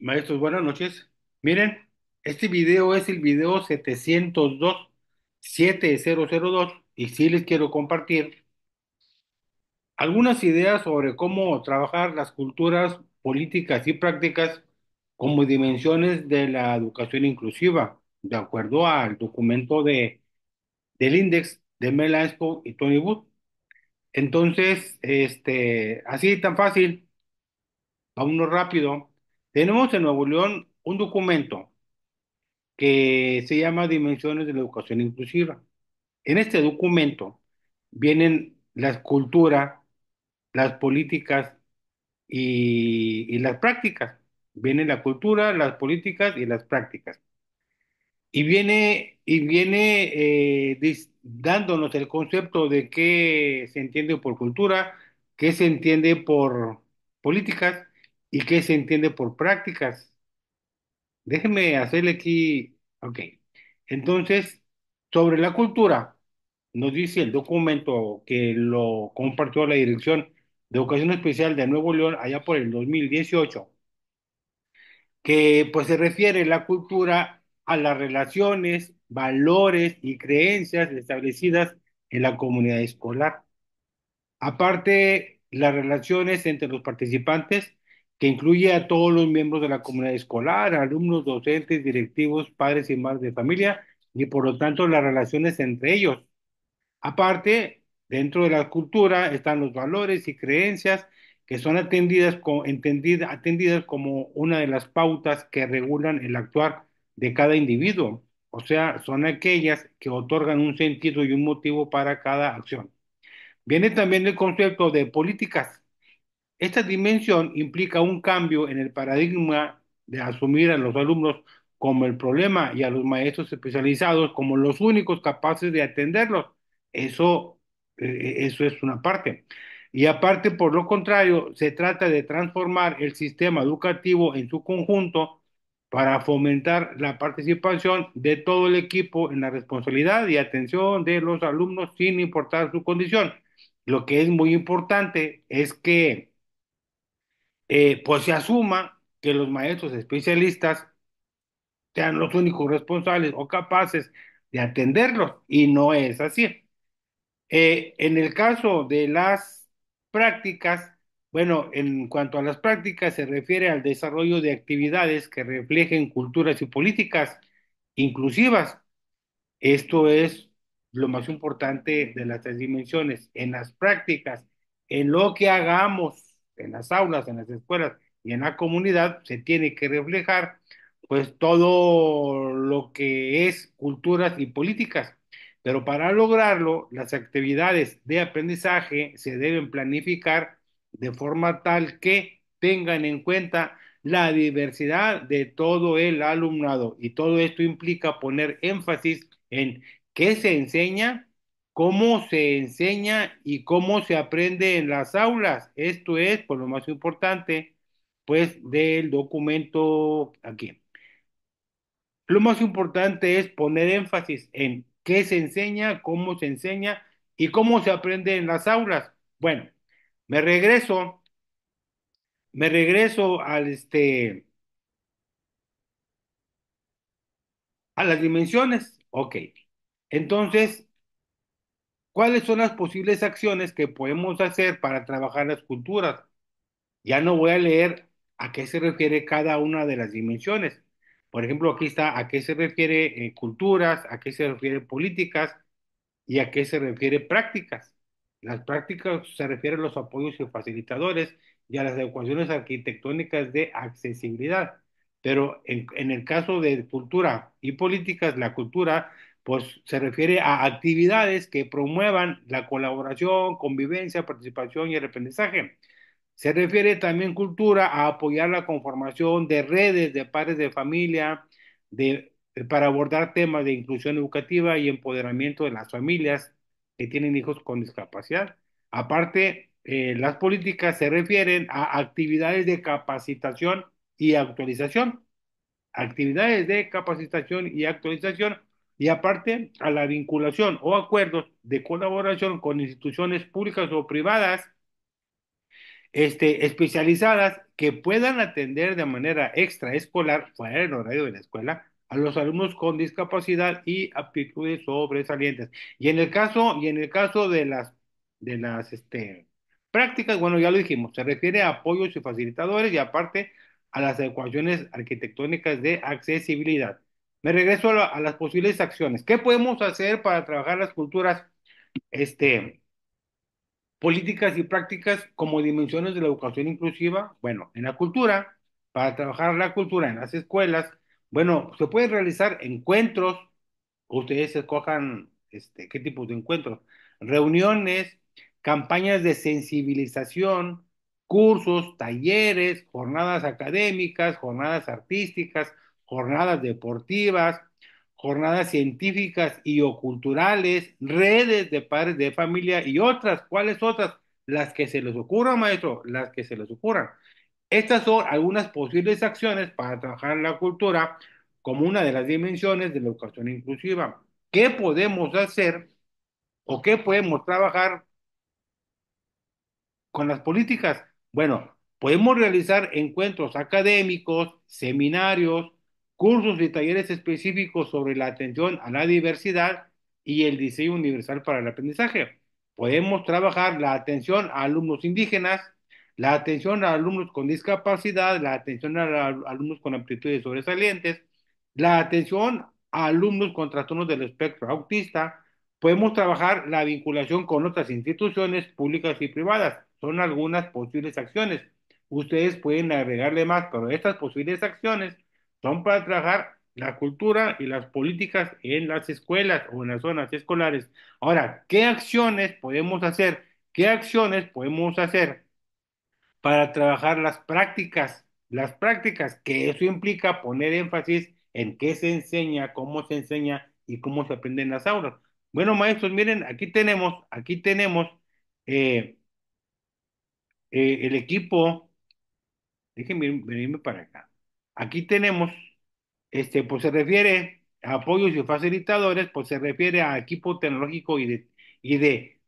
Maestros, buenas noches. Miren, este video es el video 702, 7002, y sí les quiero compartir algunas ideas sobre cómo trabajar las culturas políticas y prácticas como dimensiones de la educación inclusiva, de acuerdo al documento del Index de Mel Anspo y Tony Wood. Entonces, así tan fácil, a uno rápido, tenemos en Nuevo León un documento que se llama Dimensiones de la Educación Inclusiva. En este documento vienen las culturas, las políticas y las prácticas. Viene la cultura, las políticas y las prácticas. Y viene dándonos el concepto de qué se entiende por cultura, qué se entiende por políticas y qué se entiende por prácticas. Déjeme hacerle aquí, ok. Entonces, sobre la cultura, nos dice el documento que lo compartió la Dirección de Educación Especial de Nuevo León allá por el 2018, que pues se refiere la cultura a las relaciones, valores y creencias establecidas en la comunidad escolar. Aparte, las relaciones entre los participantes, que incluye a todos los miembros de la comunidad escolar, alumnos, docentes, directivos, padres y madres de familia, y por lo tanto las relaciones entre ellos. Aparte, dentro de la cultura están los valores y creencias que son atendidas como una de las pautas que regulan el actuar de cada individuo. O sea, son aquellas que otorgan un sentido y un motivo para cada acción. Viene también el concepto de políticas. Esta dimensión implica un cambio en el paradigma de asumir a los alumnos como el problema y a los maestros especializados como los únicos capaces de atenderlos. Eso es una parte. Y aparte, por lo contrario, se trata de transformar el sistema educativo en su conjunto para fomentar la participación de todo el equipo en la responsabilidad y atención de los alumnos sin importar su condición. Lo que es muy importante es que pues se asuma que los maestros especialistas sean los únicos responsables o capaces de atenderlos, y no es así. En el caso de las prácticas, bueno, en cuanto a las prácticas, se refiere al desarrollo de actividades que reflejen culturas y políticas inclusivas. Esto es lo más importante de las tres dimensiones. En las prácticas, en lo que hagamos en las aulas, en las escuelas y en la comunidad, se tiene que reflejar pues todo lo que es culturas y políticas. Pero para lograrlo, las actividades de aprendizaje se deben planificar de forma tal que tengan en cuenta la diversidad de todo el alumnado, y todo esto implica poner énfasis en qué se enseña, cómo se enseña y cómo se aprende en las aulas. Esto es, por lo más importante, pues, del documento aquí. Lo más importante es poner énfasis en qué se enseña, cómo se enseña y cómo se aprende en las aulas. Bueno, me regreso, me regreso a las dimensiones. Ok. Entonces, ¿cuáles son las posibles acciones que podemos hacer para trabajar las culturas? Ya no voy a leer a qué se refiere cada una de las dimensiones. Por ejemplo, aquí está a qué se refiere culturas, a qué se refiere políticas y a qué se refiere prácticas. Las prácticas se refieren a los apoyos y facilitadores y a las adecuaciones arquitectónicas de accesibilidad. Pero en el caso de cultura y políticas, la cultura pues se refiere a actividades que promuevan la colaboración, convivencia, participación y el aprendizaje. Se refiere también cultura a apoyar la conformación de redes de padres de familia para abordar temas de inclusión educativa y empoderamiento de las familias que tienen hijos con discapacidad. Aparte, las políticas se refieren a actividades de capacitación y actualización, actividades de capacitación y actualización, y aparte a la vinculación o acuerdos de colaboración con instituciones públicas o privadas especializadas que puedan atender de manera extraescolar, fuera del horario de la escuela, a los alumnos con discapacidad y aptitudes sobresalientes. Y en el caso de las prácticas, bueno, ya lo dijimos, se refiere a apoyos y facilitadores y aparte a las adecuaciones arquitectónicas de accesibilidad. Me regreso a las posibles acciones. ¿Qué podemos hacer para trabajar las culturas? Este, Políticas y prácticas como dimensiones de la educación inclusiva. Bueno, en la cultura, para trabajar la cultura en las escuelas, bueno, se pueden realizar encuentros, ustedes escojan qué tipos de encuentros, reuniones, campañas de sensibilización, cursos, talleres, jornadas académicas, jornadas artísticas, jornadas deportivas, jornadas científicas y o culturales, redes de padres de familia y otras. ¿Cuáles otras? Las que se les ocurran, maestro, las que se les ocurran. Estas son algunas posibles acciones para trabajar la cultura como una de las dimensiones de la educación inclusiva. ¿Qué podemos hacer o qué podemos trabajar con las políticas? Bueno, podemos realizar encuentros académicos, seminarios, cursos y talleres específicos sobre la atención a la diversidad y el diseño universal para el aprendizaje. Podemos trabajar la atención a alumnos indígenas, la atención a alumnos con discapacidad, la atención a alumnos con aptitudes sobresalientes, la atención a alumnos con trastornos del espectro autista. Podemos trabajar la vinculación con otras instituciones públicas y privadas. Son algunas posibles acciones. Ustedes pueden agregarle más, pero estas posibles acciones son para trabajar la cultura y las políticas en las escuelas o en las zonas escolares. Ahora, ¿qué acciones podemos hacer? ¿Qué acciones podemos hacer para trabajar las prácticas? Las prácticas, que eso implica poner énfasis en qué se enseña, cómo se enseña y cómo se aprende en las aulas. Bueno, maestros, miren, aquí tenemos eh, el equipo, déjenme venirme para acá. Aquí tenemos, pues se refiere a apoyos y facilitadores, pues se refiere a equipo tecnológico y de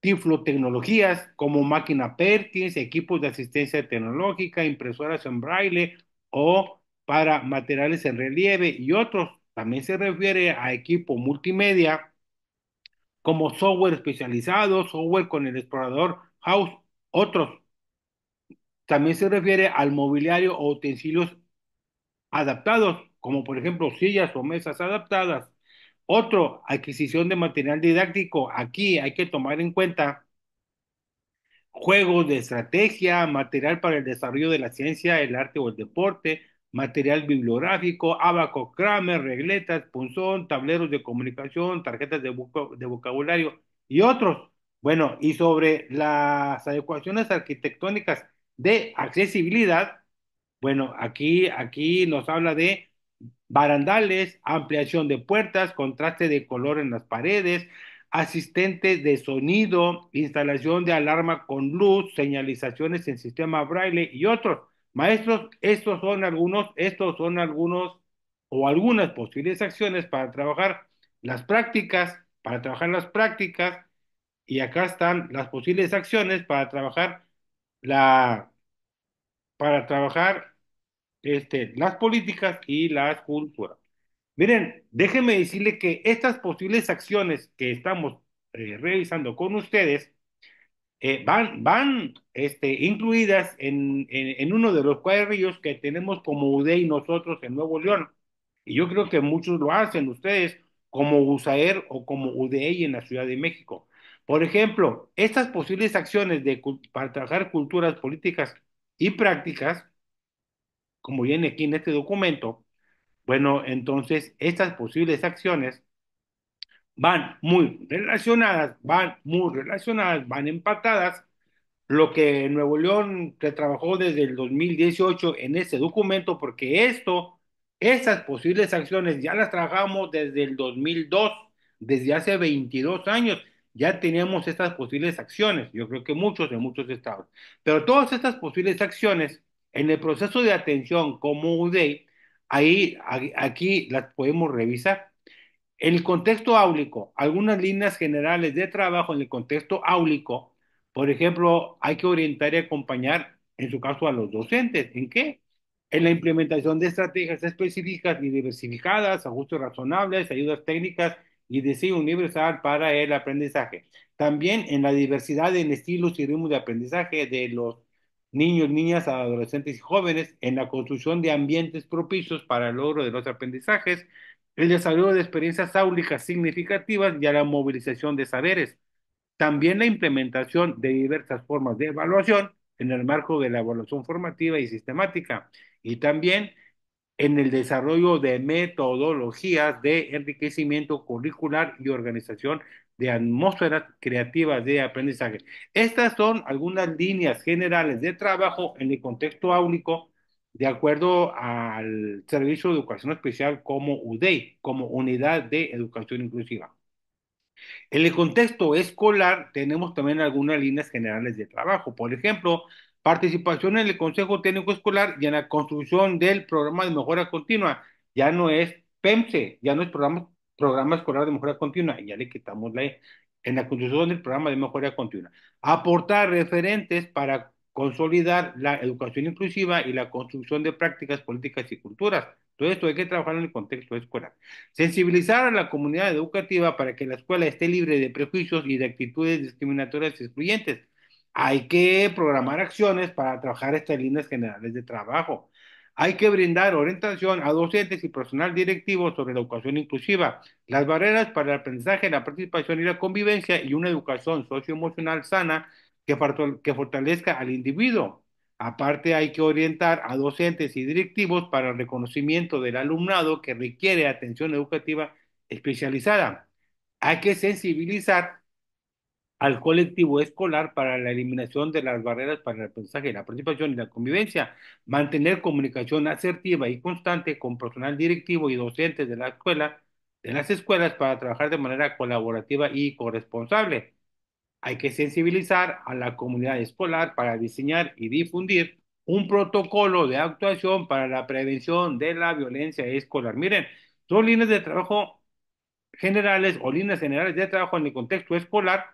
Tiflotecnologías como máquina Perkins, equipos de asistencia tecnológica, impresoras en braille o para materiales en relieve y otros. También se refiere a equipo multimedia como software especializado, software con el explorador House, otros. También se refiere al mobiliario o utensilios adaptados, como por ejemplo sillas o mesas adaptadas. Otro, adquisición de material didáctico. Aquí hay que tomar en cuenta juegos de estrategia, material para el desarrollo de la ciencia, el arte o el deporte, material bibliográfico, abaco, Kramer, regletas, punzón, tableros de comunicación, tarjetas de vocabulario y otros. Bueno, y sobre las adecuaciones arquitectónicas de accesibilidad, bueno, aquí nos habla de barandales, ampliación de puertas, contraste de color en las paredes, asistentes de sonido, instalación de alarma con luz, señalizaciones en sistema braille y otros. Maestros, estos son algunos o algunas posibles acciones para trabajar las prácticas, y acá están las posibles acciones la, para trabajar las políticas y las culturas. Miren, déjenme decirle que estas posibles acciones que estamos realizando con ustedes van incluidas en uno de los cuadrillos que tenemos como UDEI nosotros en Nuevo León. Y yo creo que muchos lo hacen ustedes como USAER o como UDEI en la Ciudad de México. Por ejemplo, estas posibles acciones para trabajar culturas, políticas y prácticas, como viene aquí en este documento, bueno, entonces estas posibles acciones van muy relacionadas, van empatadas. Lo que Nuevo León se trabajó desde el 2018 en ese documento, porque estas posibles acciones ya las trabajamos desde el 2002, desde hace 22 años, ya teníamos estas posibles acciones, yo creo que muchos de muchos estados. Pero todas estas posibles acciones, en el proceso de atención como UDEI, aquí las podemos revisar. En el contexto áulico, algunas líneas generales de trabajo en el contexto áulico, Por ejemplo, hay que orientar y acompañar, en su caso, a los docentes. ¿En qué? En la implementación de estrategias específicas y diversificadas, ajustes razonables, ayudas técnicas y diseño universal para el aprendizaje. También en la diversidad en estilos y ritmos de aprendizaje de los niños, niñas, adolescentes y jóvenes, en la construcción de ambientes propicios para el logro de los aprendizajes, el desarrollo de experiencias áulicas significativas y a la movilización de saberes. También la implementación de diversas formas de evaluación en el marco de la evaluación formativa y sistemática. Y también en el desarrollo de metodologías de enriquecimiento curricular y organización de atmósferas creativas de aprendizaje. Estas son algunas líneas generales de trabajo en el contexto áulico de acuerdo al Servicio de Educación Especial como UDEI, como Unidad de Educación Inclusiva. En el contexto escolar tenemos también algunas líneas generales de trabajo. Por ejemplo, participación en el Consejo Técnico Escolar y en la construcción del programa de mejora continua. Ya no es PEMSE, ya no es programa escolar de mejora continua, ya le quitamos la E. En la construcción del programa de mejora continua. Aportar referentes para consolidar la educación inclusiva y la construcción de prácticas políticas y culturas. Todo esto hay que trabajar en el contexto escolar. Sensibilizar a la comunidad educativa para que la escuela esté libre de prejuicios y de actitudes discriminatorias y excluyentes. Hay que programar acciones para trabajar estas líneas generales de trabajo. Hay que brindar orientación a docentes y personal directivo sobre la educación inclusiva, las barreras para el aprendizaje, la participación y la convivencia y una educación socioemocional sana que fortalezca al individuo. Aparte, hay que orientar a docentes y directivos para el reconocimiento del alumnado que requiere atención educativa especializada. Hay que sensibilizar al colectivo escolar para la eliminación de las barreras para el aprendizaje, la participación y la convivencia, mantener comunicación asertiva y constante con personal directivo y docentes de la escuela, de las escuelas para trabajar de manera colaborativa y corresponsable. Hay que sensibilizar a la comunidad escolar para diseñar y difundir un protocolo de actuación para la prevención de la violencia escolar. Miren, son líneas de trabajo generales o líneas generales de trabajo en el contexto escolar,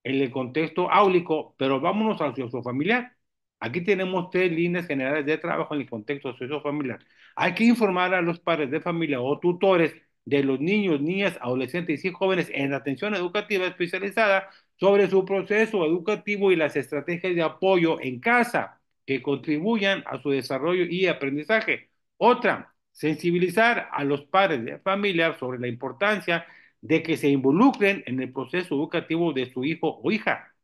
en el contexto áulico, pero vámonos al sociofamiliar. Aquí tenemos tres líneas generales de trabajo en el contexto sociofamiliar. Hay que informar a los padres de familia o tutores de los niños, niñas, adolescentes y jóvenes en atención educativa especializada sobre su proceso educativo y las estrategias de apoyo en casa que contribuyan a su desarrollo y aprendizaje. Otra, sensibilizar a los padres de familia sobre la importancia de que se involucren en el proceso educativo de su hijo o hija.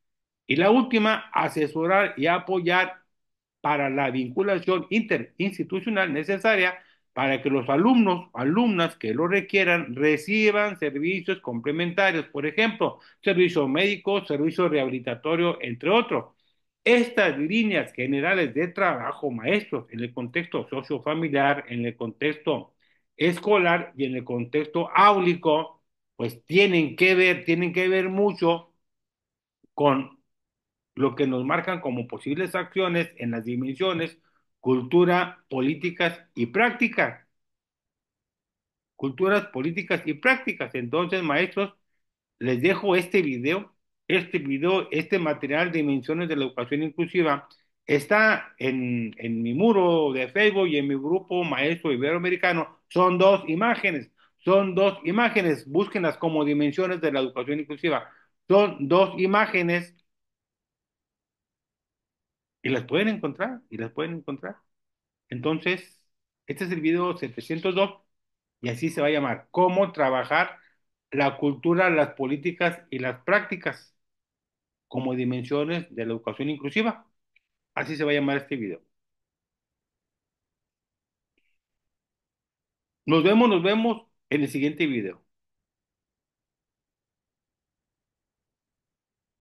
Y la última, asesorar y apoyar para la vinculación interinstitucional necesaria para que los alumnos, alumnas que lo requieran, reciban servicios complementarios, por ejemplo, servicio médico, servicio rehabilitatorio, entre otros. Estas líneas generales de trabajo, maestros, en el contexto sociofamiliar, en el contexto escolar y en el contexto áulico, pues tienen que ver mucho con lo que nos marcan como posibles acciones en las dimensiones cultura, políticas y prácticas. Culturas, políticas y prácticas. Entonces, maestros, les dejo este material de dimensiones de la educación inclusiva. Está en mi muro de Facebook y en mi grupo Maestro Iberoamericano. Son dos imágenes, búsquenlas como dimensiones de la educación inclusiva. Son dos imágenes y las pueden encontrar, y las pueden encontrar. Entonces, este es el video 702 y así se va a llamar, cómo trabajar la cultura, las políticas y las prácticas como dimensiones de la educación inclusiva. Así se va a llamar este video. Nos vemos en el siguiente video.